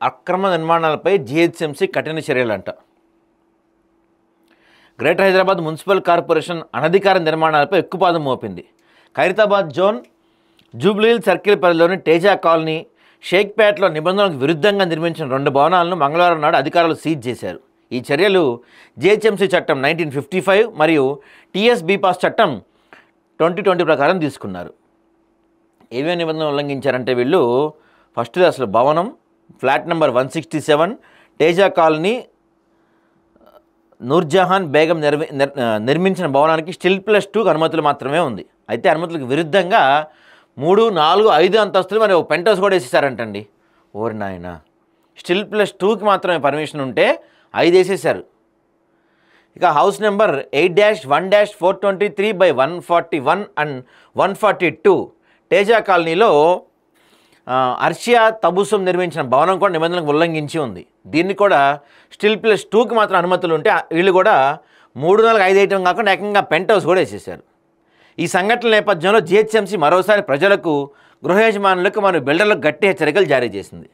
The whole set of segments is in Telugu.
అక్రమ నిర్మాణాలపై జీహెచ్ఎంసీ కఠిన చర్యలంట. గ్రేటర్ హైదరాబాద్ మున్సిపల్ కార్పొరేషన్ అనధికార నిర్మాణాలపై ఎక్కుపాదం మోపింది. ఖైరతాబాద్ జోన్ జూబ్లీహిల్స్ సర్కిల్ పరిధిలోని తేజా కాలనీ, షేక్పేటలో నిబంధనలకు విరుద్ధంగా నిర్మించిన 2 భవనాలను మంగళవారం నాడు అధికారులు సీజ్ చేశారు. ఈ చర్యలు జీహెచ్ఎంసీ చట్టం 1955 మరియు టీఎస్ బీపాస్ చట్టం 2020 ప్రకారం తీసుకున్నారు. ఏమేమి నిబంధనలు ఉల్లంఘించారంటే వీళ్ళు ఫస్ట్ అసలు భవనం flat number 167 Teja colony Noorjahan Begum నిర్మించిన భవనానికి స్టిల్ +2 అనుమతులు మాత్రమే ఉంది. అయితే అనుమతులకు విరుద్ధంగా 3, 4, 5 అంతస్తులు మరి ఒక పెంట్ హౌస్ కూడా వేసేసారంటండి. ఓరి నాయన, స్టిల్ +2కి మాత్రమే పర్మిషన్ ఉంటే 5 వేసేసారు. ఇక హౌస్ నెంబర్ 8-1-423/141 అండ్ 142 తేజా కాలనీలో అర్షియా తబుసం నిర్మించిన భవనం కూడా నిబంధనలకు ఉల్లంఘించి ఉంది. దీన్ని కూడా స్టిల్ +2కి మాత్రం అనుమతులు ఉంటే వీళ్ళు కూడా 3, 4, 5 వేయటం కాకుండా ఏకంగా పెంట్ హౌస్ కూడా వేసేసారు. ఈ సంఘటనల నేపథ్యంలో జీహెచ్ఎంసీ మరోసారి ప్రజలకు, గృహ యజమానులకు మరియు బిల్డర్లకు గట్టి హెచ్చరికలు జారీ చేసింది.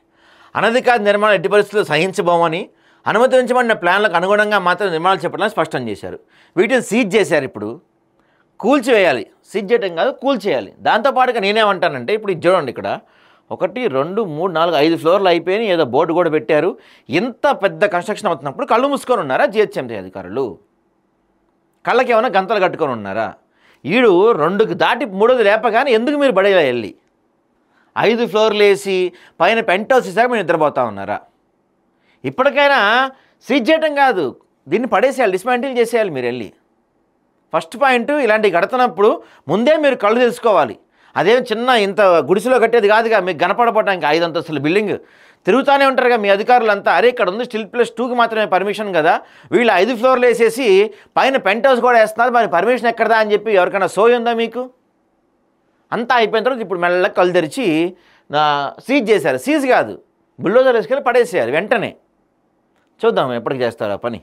అనధికార నిర్మాణాలు ఎట్టి పరిస్థితుల్లో సహించబోమని, అనుమతించబడిన ప్లాన్లకు అనుగుణంగా మాత్రం నిర్మాణాలు చేపట్టాలని స్పష్టం చేశారు. వీటిని సీజ్ చేశారు. ఇప్పుడు కూల్చివేయాలి, సీజ్ చేయడం కాదు కూల్చేయాలి. దాంతోపాటుగా నేనేమంటానంటే ఇప్పుడు ఇది చూడండి, ఇక్కడ 1, 2, 3, 4, 5 ఫ్లోర్లు అయిపోయినాయి. ఏదో బోర్డు కూడా పెట్టారు. ఇంత పెద్ద కన్స్ట్రక్షన్ అవుతున్నప్పుడు కళ్ళు మూసుకొని ఉన్నారా జీహెచ్ఎంసీ అధికారులు? కళ్ళకి ఏమైనా గంతలు కట్టుకొని ఉన్నారా? ఈడు 2కి దాటి 3ది లేపగానే ఎందుకు మీరు బడేలా వెళ్ళి 5 ఫ్లోర్లు వేసి పైన పెంట్ హౌస్ ఇసాక మీరు నిద్రపోతూ ఉన్నారా? ఇప్పటికైనా సీజ్ చేయటం కాదు, దీన్ని పడేసేయాలి, డిస్మాంటిల్ చేసేయాలి. మీరు వెళ్ళి ఫస్ట్ పాయింట్, ఇలాంటివి కడుతున్నప్పుడు ముందే మీరు కళ్ళు తెలుసుకోవాలి. అదేం చిన్న ఇంత గుడిసెలో కట్టేది కాదుగా, మీకు కనపడపోవడానికి 5 అంతస్తుల బిల్డింగ్ తిరుగుతూనే ఉంటారుగా మీ అధికారులంతా. అరే ఇక్కడ ఉంది స్టిల్ +2కి మాత్రమే పర్మిషన్ కదా, వీళ్ళు 5 ఫ్లోర్లు వేసేసి పైన పెంట్ హౌస్ కూడా వేస్తున్నారు, మరి పర్మిషన్ ఎక్కడదా అని చెప్పి ఎవరికైనా సోయి ఉందా మీకు? అంతా అయిపోయిన తర్వాత ఇప్పుడు మెల్లగా కళ్ళు తెరిచి సీజ్ చేశారు. సీజ్ కాదు, బుల్డోజర్ వేసుకెళ్ళి పడేసేయాలి వెంటనే. చూద్దాం ఎప్పటికి చేస్తారో పని.